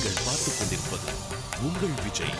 நீங்கள் பார்த்துக் கொண்டிருப்பது உங்கள் விஜய்.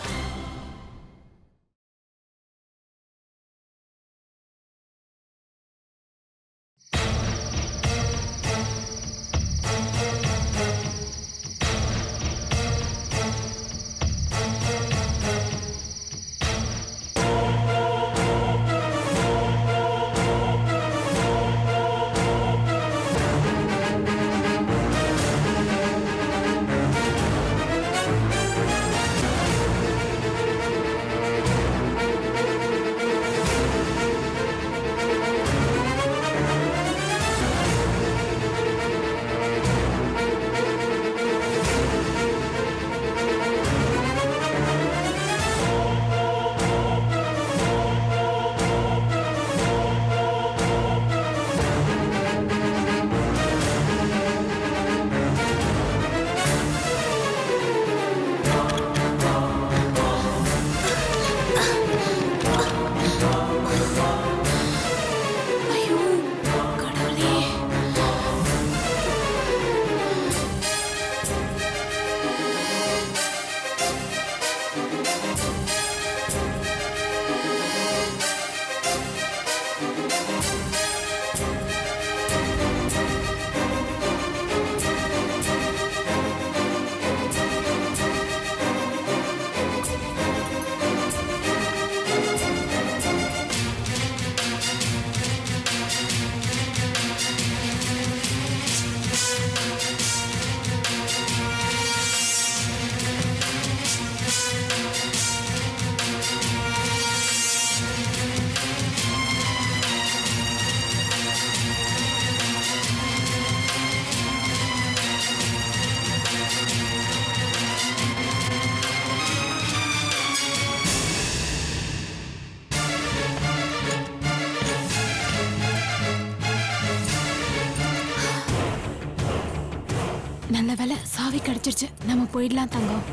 நல்ல வேலை சாவி கிடைச்சிருச்சு. நம்ம போயிடலாம் தங்கம்.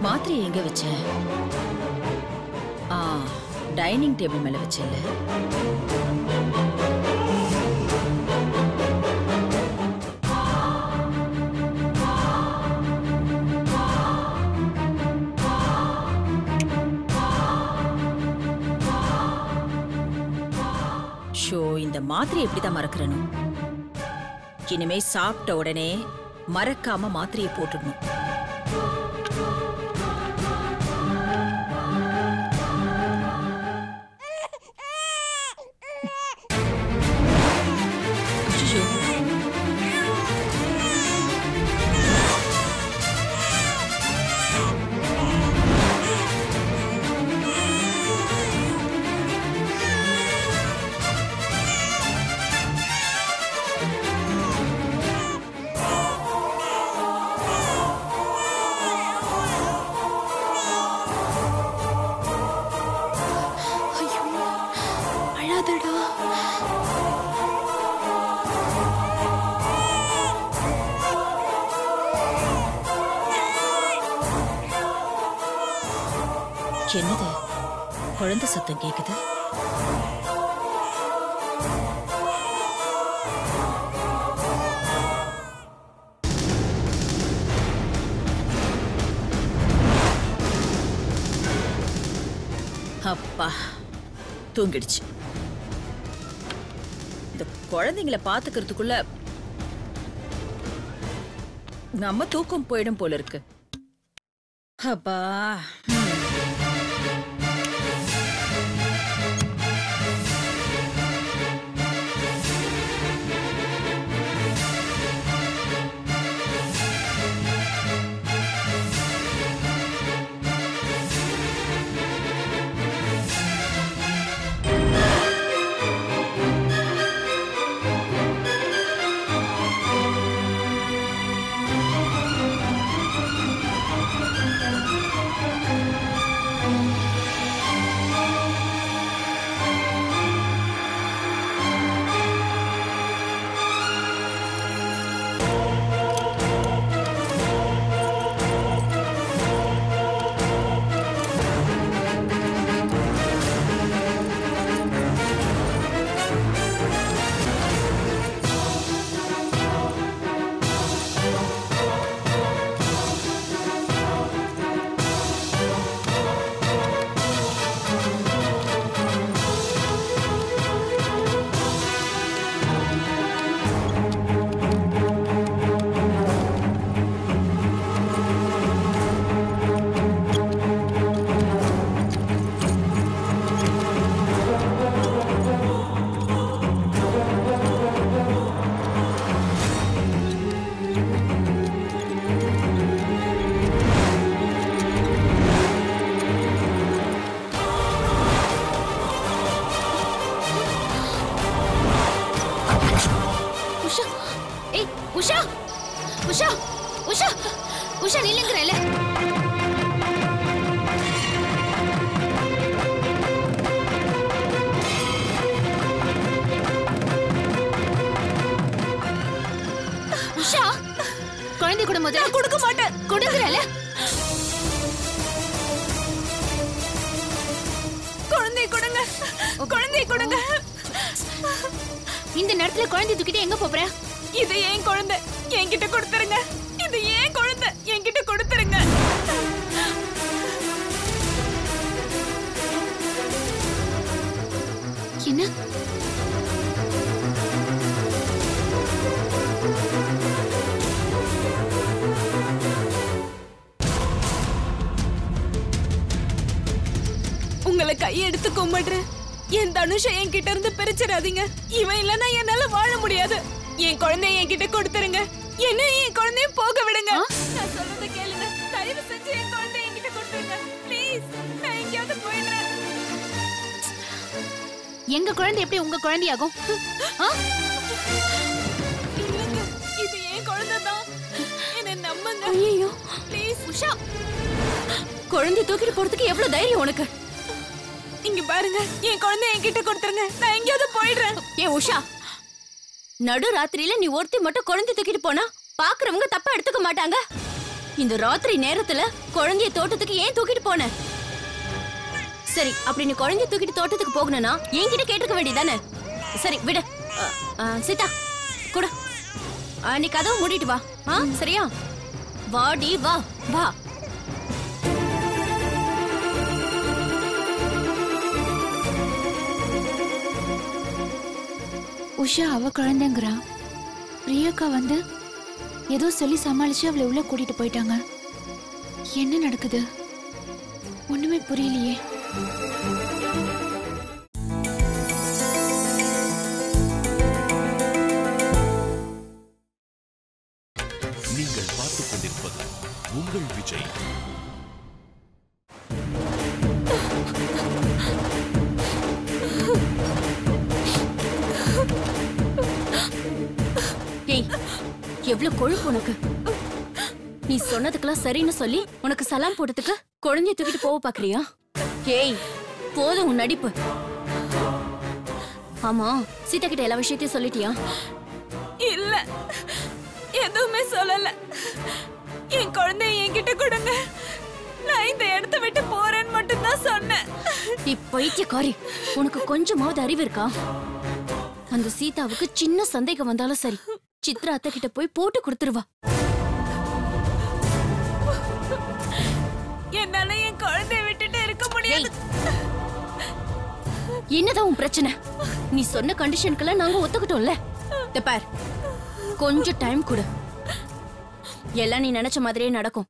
மாத்திரை எங்க வச்ச? டைனிங் டேபிள் மேல வச்சல. ஷோ, இந்த மாத்திரை எப்படிதான் மறக்கறணும்? இனிமே சாப்பிட்ட உடனே மறக்காம மாத்திரையை போட்டுடணும். என்னது குழந்தை சத்தம் கேக்குது? அப்பா தூங்கிடுச்சு. இந்த குழந்தைங்களை பாத்துக்கிறதுக்குள்ள நம்ம தூக்கம் போயிடும் போல இருக்கு. அப்பா குழந்தை கூட முதல்ல. நான் கொடுக்க மாட்டேன். கொடுங்கறல. குழந்தை கொடுங்க. குழந்தை கொடுங்க. இந்த நேரத்துல குழந்தை தூக்கிட்டு எங்க போற? இது ஏன் குழந்தை, என்கிட்ட கொடுத்துருங்க. இது ஏன் குழந்தை, என்கிட்ட கொடுத்துருங்க. என்ன? உங்களை கையெடுத்து கும்பிடுறேன். என் தனுஷை என்கிட்ட இருந்து பிரிச்சிடாதீங்க. இவன் இல்லைன்னா என்னால வாழ முடியாது. என் குழந்தைய என்கிட்ட கொடுத்துருங்க. என்ன என் குழந்தைய போக விடுங்க. நான் சொல்றத கேளுங்க. தயவு செஞ்சு என் குழந்தைய என்கிட்ட கொடுத்துருங்க. ப்ளீஸ், நான் எங்கேயாவது போயிடுறேன். எங்க குழந்தை எப்படி உங்க குழந்தையாகும்? இல்லைங்க, இது என் குழந்தை தான். என்ன நம்புங்க. ஐயோ ப்ளீஸ். உஷா, குழந்தை தூக்கிட்டு போறதுக்கு எவ்வளவு தைரியம் உனக்கு? இங்க பாருங்க, என் குழந்தைய என்கிட்ட கொடுத்துருங்க. நான் எங்கேயாவது போயிடுறேன். ஏ உஷா, நடு ராத்திரியில நீ ஒருத்தி மட்டும் குழந்தை தூக்கிட்டு போனா பாக்குறவங்க தப்பா எடுத்துக்க மாட்டாங்க. இந்த ராத்திரி நேரத்துல குழந்தைய தோட்டத்துக்கு ஏன் தூக்கிட்டு போன? சரி, அப்படி நீ குழந்தைய தூக்கிட்டு தோட்டத்துக்கு போகணும்னா என்கிட்ட கேட்டுக்க வேண்டியதானே? சரி விடு. சீதா கூட நீ கதவை மூடிட்டு வா. சரியா? வாடி வா வா. உஷா அவ குழந்தைங்கிறா. பிரியக்கா வந்து ஏதோ சொல்லி சமாளிச்சு அவளை உள்ள கூட்டிட்டு போயிட்டாங்க. என்ன நடக்குது? ஒண்ணுமே புரியலையே. நீங்கள் பார்த்துக் கொண்டிருப்பது உங்கள் விஜய். எவ்வளவு கொழுப்பு உனக்கு! நீ சொன்னதுக்கெல்லாம் சரின்னு சொல்லி உனக்கு சலாம் போட்டதுக்கு குழந்தைய தூக்கிட்டு போக பாக்குறியா? ஏய், போதும் உன் நடிப்பு. ஆமா, சீதா கிட்ட எல்லா விஷயத்தையும் சொல்லிட்டியா? இல்ல, எதுவுமே சொல்லல. என் குழந்தைய என்கிட்ட கொடுங்க. நான் இந்த இடத்த விட்டு போறேன்னு மட்டும் தான் சொன்னேன். நீ பைத்தியக்காரி! உனக்கு கொஞ்சமாவது அறிவு இருக்கா? அந்த சீதாவுக்கு சின்ன சந்தேகம் வந்தாலும் சரி, சித்ரா அத்தை கிட்ட போய் போட்டு கொடுத்துருவா. என்னால என் குழந்தைய விட்டுட்டு இருக்க முடியாது. என்னதான் உன் பிரச்சனை? நீ சொன்ன கண்டிஷனுக்கெல்லாம் நாங்க ஒத்துக்கிட்டோம்ல. பார், கொஞ்சம் டைம் கொடு. எல்லாம் நீ நினைச்ச மாதிரியே நடக்கும்.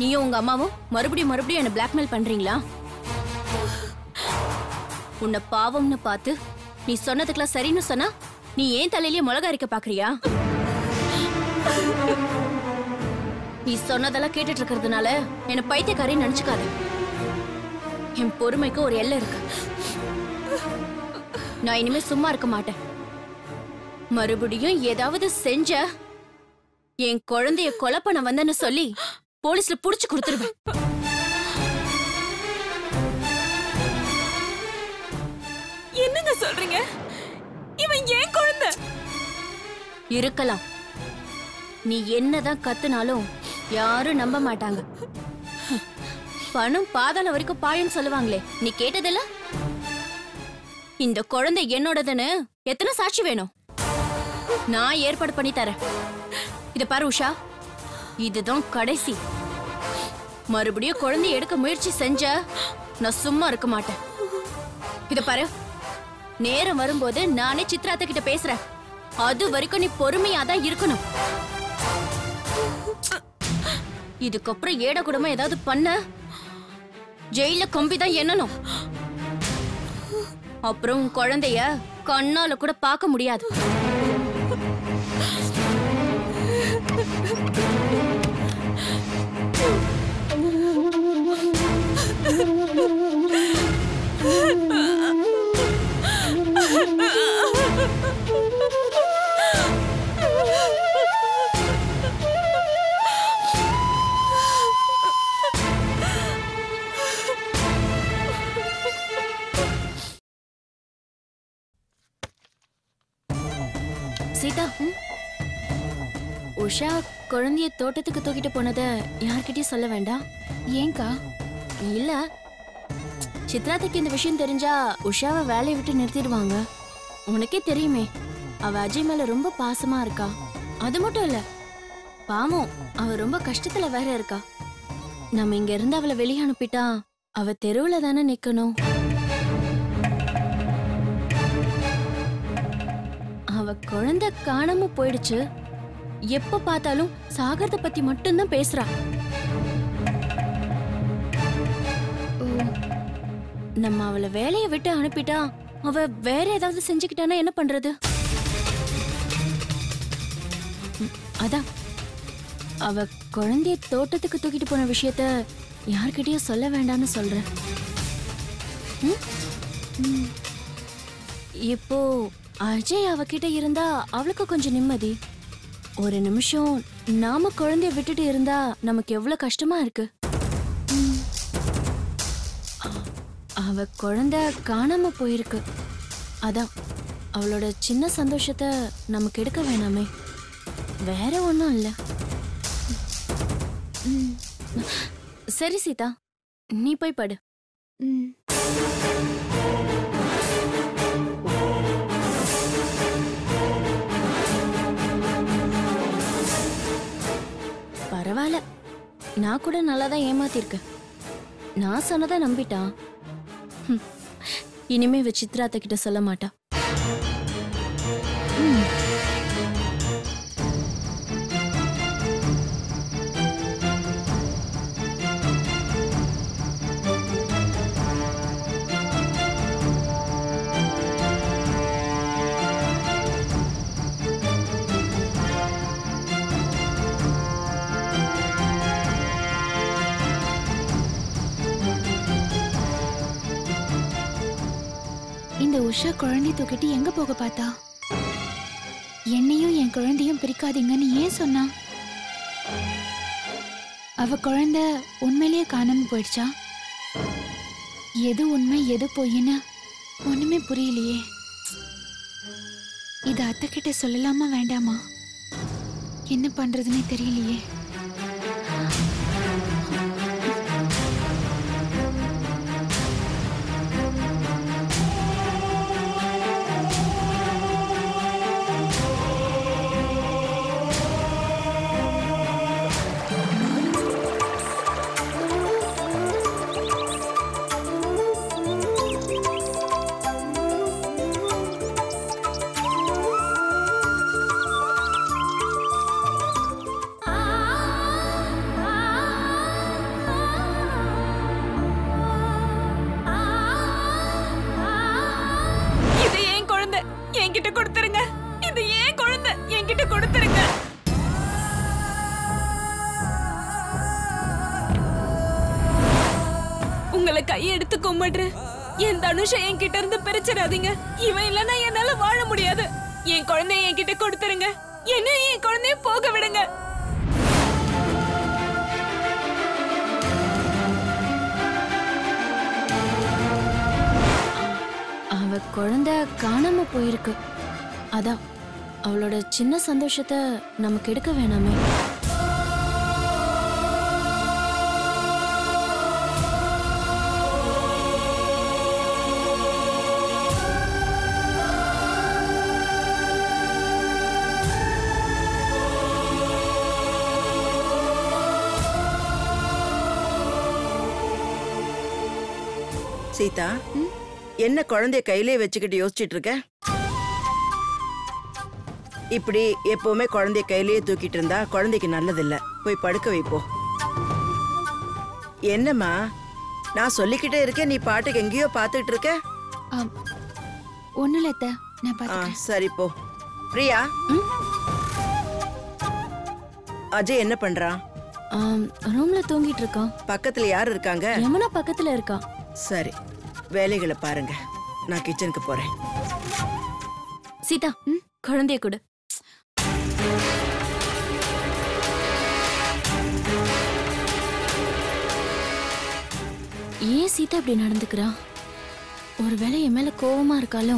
நீயும் உங்க அம்மாவும் மறுபடியும் என்ன பிளாக்மெயில் பண்றீங்களா? உன்னை பாவம்னு பார்த்து நீ சொன்னதுக்கெல்லாம் சரின்னு சொன்னா நீ ஏன் தலையிலேயே மிளகா அரைக்க பாக்குறியா? நீ சொன்னதெல்லாம் கேட்டுட்டு இருக்கிறதுனால என்ன பைத்தியக்காரின்னு நினைச்சுக்காத. என் பொறுமைக்கு ஒரு எல்லை இருக்கு. நான் இனிமே சும்மா இருக்க மாட்டேன். மறுபடியும் ஏதாவது செஞ்ச என் குழந்தைய கொலை பண்ண வந்தேன்னு சொல்லி போலீஸ்ல புடிச்சு கொடுத்துருவேன். என்னங்க சொல்றீங்க? இவன் ஏன் குழந்தை? இருக்கலாம். நீ என்னதான் கத்துனாலும் யாரும் நம்ப மாட்டாங்க. பணம் பாதாள வரைக்கும் பாயன்னு சொல்லுவாங்களே, நீ கேட்டதில்ல? இந்த குழந்தை என்னோடதுன்னு எத்தனை சாட்சி வேணும்? நான் ஏற்பாடு பண்ணி தரேன். இத பாரு உஷா, இதுதான் கடைசி. மறுபடியும் குழந்தைய எடுக்க முயற்சி செஞ்ச நான் சும்மா இருக்க மாட்டேன். இத பாரு, நேரம் வரும்போது நானே சித்ராத்த கிட்ட பேசுறேன். அது வரைக்கும் நீ பொறுமையாதான் இருக்கணும். இதுக்கப்புறம் ஏட கூடமா ஏதாவது பண்ண ஜெயில கம்பிதான் எண்ணணும். அப்புறம் உன் குழந்தைய கண்ணால கூட பார்க்க முடியாது. சீதா, உஷா குழந்தைய தோட்டத்துக்கு தூக்கிட்டு போனதை யார்கிட்டயும் சொல்ல வேண்டாம். ஏங்கா? இல்ல, சித்ராத்துக்கு இந்த விஷயம் தெரிஞ்சா உஷாவை வேலையை விட்டு நிறுத்திடுவாங்க. உனக்கே தெரியுமே, அவ அஜய் மேல ரொம்ப பாசமா இருக்கா. அது மட்டும் இல்ல, பாவம் அவ ரொம்ப கஷ்டத்துல வேற இருக்கா. நம்ம இங்க இருந்து அவளை வெளியே அனுப்பிட்டா அவ தெருவுல தானே நிக்கணும். அவ குழந்தை காணாம போயிடுச்சு. எப்ப பார்த்தாலும் சாகரத்தை பத்தி மட்டும்தான் பேசுறா. நம்ம அவளை வேலையை விட்டு அனுப்பிட்டா அவ வேற ஏதாவது செஞ்சுக்கிட்டானா என்ன பண்றது? அதான் அவ குழந்தைய தோட்டத்துக்கு தூக்கிட்டு போன விஷயத்த யார்கிட்டயும் சொல்ல வேண்டாம்னு சொல்றேன். இப்போ அஜய் அவகிட்ட இருந்தா அவளுக்கு கொஞ்சம் நிம்மதி. ஒரு நிமிஷம் நாம குழந்தைய விட்டுட்டு இருந்தா நமக்கு எவ்வளவு கஷ்டமா இருக்கு. அவ குழந்தை காணாம போயிருக்கு. அதான் அவளோட சின்ன சந்தோஷத்தை நமக்கு எடுக்க வேணாமே. வேற ஒண்ணும் இல்ல. சரி சீதா, நீ போய் படு. பரவாயில்ல, நான் கூட நல்லாதான் ஏமாத்திருக்கேன். நான் சொன்னதை நம்பிட்டான். இனிமே இவ சித்ராத்த கிட்ட சொல்ல மாட்டா. இந்த உஷா குழந்தை தூக்கிட்டு எங்க போக பார்த்தா? என்னையும் என் குழந்தையும் பிரிக்காதீங்கன்னு ஏன் சொன்னா? அவ குழந்தை உண்மையிலேயே காணாம போயிடுச்சா? எது உண்மை எது பொய்ன்னு ஒண்ணுமே புரியலையே. இது அத்தை கிட்ட சொல்லலாமா வேண்டாமா? என்ன பண்றதுன்னே தெரியலையே. என்கிட்ட கொடுத்துருங்க. இது ஏன் குழந்தை, என்கிட்ட கொடுத்துருங்க. உங்களை கையெடுத்து கும்பிடுறேன். என் தனுஷை என்கிட்ட இருந்து பிரிச்சிடாதீங்க. இவன் இல்லைன்னா என்னால வாழ முடியாது. என் குழந்தைய என்கிட்ட கொடுத்துருங்க. என்ன என் குழந்தைய போக விடுங்க. அவ குழந்தை காணாம போயிருக்கு. அதான் அவளோட சின்ன சந்தோஷத்தை நமக்கு எடுக்க வேணாமே. சீதா, என்ன குழந்தைய கையிலே வச்சுக்கிட்டு யோசிச்சுட்டு இருக்க? இப்படி எப்பவுமே குழந்தைய கையிலேயே தூக்கிட்டு இருந்தா குழந்தைக்கு நல்லதில்ல. போய் படுக்க வைப்போ. என்னம்மா, நான் சொல்லிக்கிட்டே இருக்கேன், நீ பாட்டுக்கு எங்கேயோ பாத்துக்கிட்டு இருக்க. ஒண்ணுல அத்தை, நான் பாத்துக்கிறேன். சரி போ. பிரியா, அஜய் என்ன பண்றான்? ரூம்ல தூங்கிட்டு இருக்கான். பக்கத்துல யாரு இருக்காங்க? யமுனா பக்கத்துல இருக்கா. சரி, வேலைகளை பாருங்க. நான் கிச்சனுக்கு போறேன். சீதா, குழந்தைய கொடு. ஏன் சீதா இப்படி நடந்துக்கிறா? ஒருவேளை என் மேல கோவமா இருக்காளோ?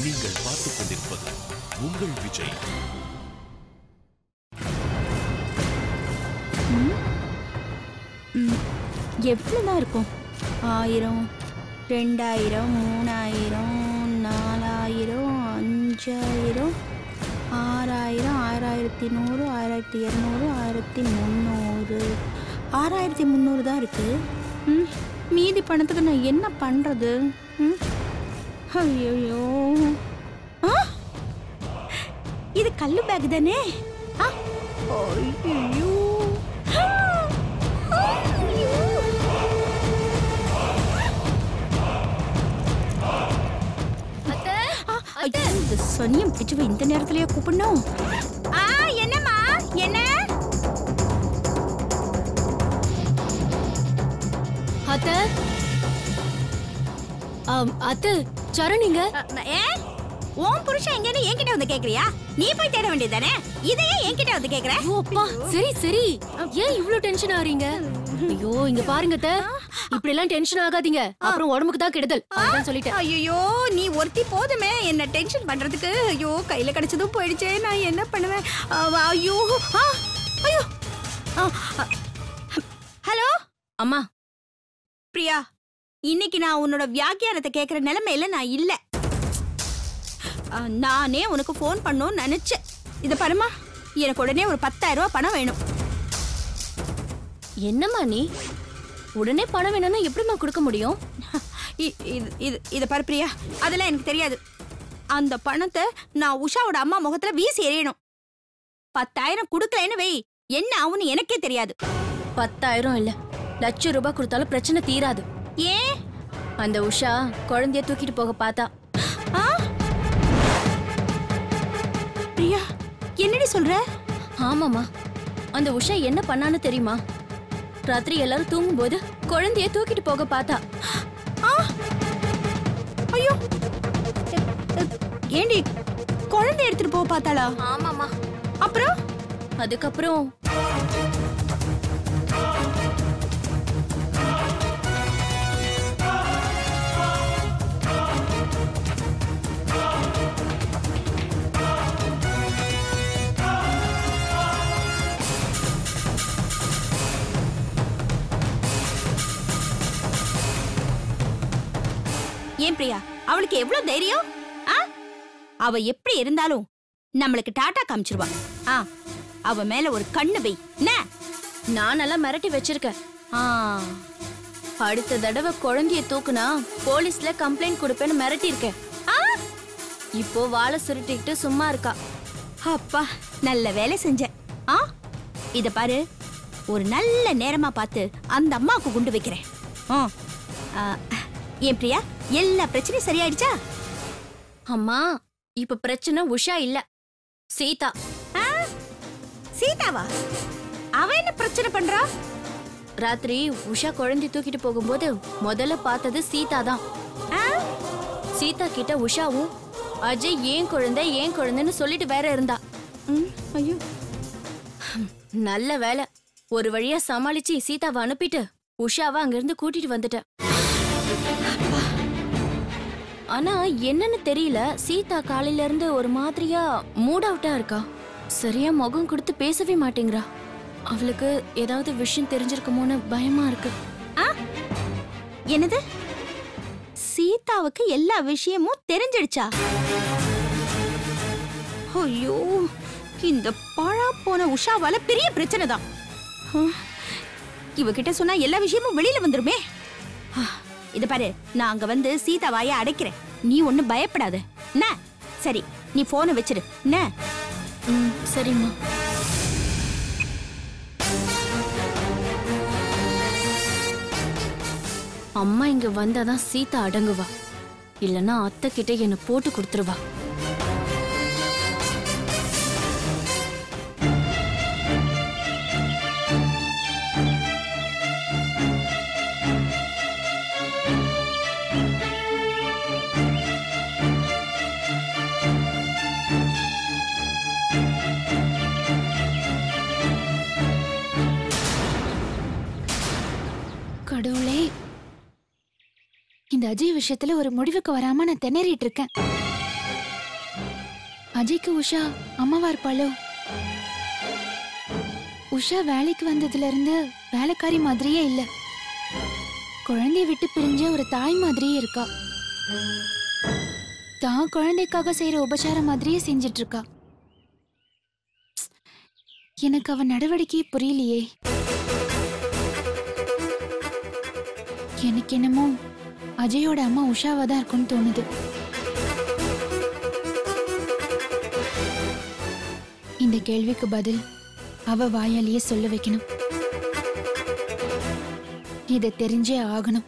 நீங்கள் பார்த்துக் கொண்டிருப்பது உங்கள் விஜய். எவ்வளோதான் இருக்கும்? 1000, 2000, 3000, 4000, 5000, 6000, 1100, 1200, 1300. 6300 தான் இருக்கு. மீதி பணத்துக்கு நான் என்ன பண்றது? ஐயோ, இது கல்லு பேக் தானே? ஐயோ, இந்த சனியம் பிச்சுவை இந்த நேரத்திலேயே கூப்பிடணும். என்னம்மா? என்ன அத்த அத்த சரணிங்க. உன் புருஷன் எங்கன்னு என்கிட்ட வந்து கேக்குறியா? நீ போய் தேட வேண்டியதானே? இதையே என்கிட்ட வந்து கேக்குற? அப்பா சரி சரி, ஏன் இவ்ளோ டென்ஷன் ஆறீங்க? ஐயோ இங்க பாருங்க அத்த, இப்படி எல்லாம் டென்ஷன் ஆகாதீங்க, அப்புறம் உடம்புக்கு தான் கெடுதல். அதான் சொல்லிட்டேன். ஐயோ, நீ ஒருத்தி போதுமே என்ன டென்ஷன் பண்றதுக்கு. ஐயோ, கையில கிடைச்சதும் போயிடுச்சே, நான் என்ன பண்ணுவேன்? ஐயோ, ஐயோ. ஹலோ அம்மா. பிரியா, இன்னைக்கு நான் உன்னோட வியாக்கியானத்தை கேட்கிற நிலைமையில நான் இல்ல. நானே உனக்கு ஃபோன் பண்ணணும்னு நினைச்சேன். இத பாருமா, எனக்கு உடனே ஒரு 10,000 ரூபாய் பணம் வேணும். என்னம்மா நீ உடனே பணம் வேணும்னா எப்படிமா கொடுக்க முடியும்? இத பாரு பிரியா, அதெல்லாம் எனக்கு தெரியாது. அந்த பணத்தை நான் உஷாவோட அம்மா முகத்துல வீசி எறியணும். 10,000 கொடுக்கலன்னு வை, என்ன ஆகும்னு எனக்கே தெரியாது. 10,000 இல்ல, லட்சம் ரூபாய் கொடுத்தாலும் பிரச்சனை தீராது. ஏன்? அந்த உஷா குழந்தைய தூக்கிட்டு போக பார்த்தா. பிரியா, என்னடி சொல்ற? ஆமாமா, அந்த உஷா என்ன பண்ணான்னு தெரியுமா? ராத்திரி எல்லாரும் தூங்கும் போது குழந்தைய தூக்கிட்டு போக பார்த்தா. ஐயோ, ஏண்டி குழந்தை எடுத்துட்டு போக பார்த்தாளா? ஆமாமா. அப்புறம் அதுக்கப்புறம் ஏன் பிரியா, அவளுக்கு எவ்வளவு தைரியம்? அவ எப்படி இருந்தாலும் நம்மளுக்கு டாடா காமிச்சிருவா. அவ மேல ஒரு கண்ணு வை. நான் நல்லா மிரட்டி வச்சிருக்கேன். அடுத்த தடவை குழந்தைய தூக்குனா போலீஸ்ல கம்ப்ளைண்ட் கொடுப்பேன்னு மிரட்டி இருக்கேன். இப்போ வாழை சுருட்டிக்கிட்டு சும்மா இருக்கா. அப்பா, நல்ல வேலை செஞ்ச. இத பாரு, ஒரு நல்ல நேரமா பார்த்து அந்த அம்மாவுக்கு குண்டு வைக்கிறேன். ஏன் பிரியா, எல்லா பிரச்சனையும் சரியாயிடுச்சா? அம்மா, இப்ப பிரச்சனை உஷா இல்ல, சீதா. சீதாவா? அவ என்ன பிரச்சனை பண்றா? ராத்திரி உஷா குழந்தை தூக்கிட்டு போகும்போது முதல்ல பார்த்தது சீதா தான். சீதா கிட்ட உஷாவும் அஜய் ஏன் குழந்தைன்னு சொல்லிட்டு வேற இருந்தா. ஐயோ, நல்ல வேலை, ஒரு வழியா சமாளிச்சு சீதாவை அனுப்பிட்டு உஷாவை அங்கிருந்து கூட்டிட்டு வந்துட்டேன். ஆனா என்னன்னு தெரியல, சீதா காலையில இருந்து ஒரு மாதிரியா மூட் அவுட்டா இருக்கா. சரியா முகம் கொடுத்து பேசவே மாட்டேங்கிறா. அவளுக்கு ஏதாவது விஷயம் தெரிஞ்சிருக்குமோன்னு பயமா இருக்கு. என்னது? சீதாவுக்கு எல்லா விஷயமும் தெரிஞ்சிடுச்சா? ஐயோ, இந்த பழா போன உஷாவால பெரிய பிரச்சனை தான். இவகிட்ட சொன்னா எல்லா விஷயமும் வெளியில வந்துருமே. இத பாரு, நான் அங்க வந்து சீதா வாயை அடைக்கிறேன். நீ ஒன்னும் பயப்படாத. சரி, நீ போனை வச்சிரு. சரிம்மா. அம்மா இங்க வந்தாதான் சீதா அடங்குவா, இல்லனா அத்தை கிட்ட என்ன போட்டு கொடுத்துருவா. கடவுளே, இந்த அஜய் விஷயத்துல ஒரு முடிவுக்கு வராம நான் திணறிட்டு இருக்கேன். அஜய்க்கு உஷா அம்மாவா இருப்பாளோ? உஷா வேலைக்கு வந்ததுல இருந்து வேலைக்காரி மாதிரியே இல்ல. குழந்தைய விட்டு பிரிஞ்ச ஒரு தாய் மாதிரியே இருக்கா. தான் குழந்தைக்காக செய்யற உபசாரம் மாதிரியே செஞ்சிட்டு இருக்கா. எனக்கு அவ நடவடிக்கையே புரியலையே. எனக்கு என்னமோ அஜயோட அம்மா உஷாவா தான் இருக்கும்னு தோணுது. இந்த கேள்விக்கு பதில் அவ வாயாலேயே சொல்ல வைக்கணும். இதை தெரிஞ்சே ஆகணும்.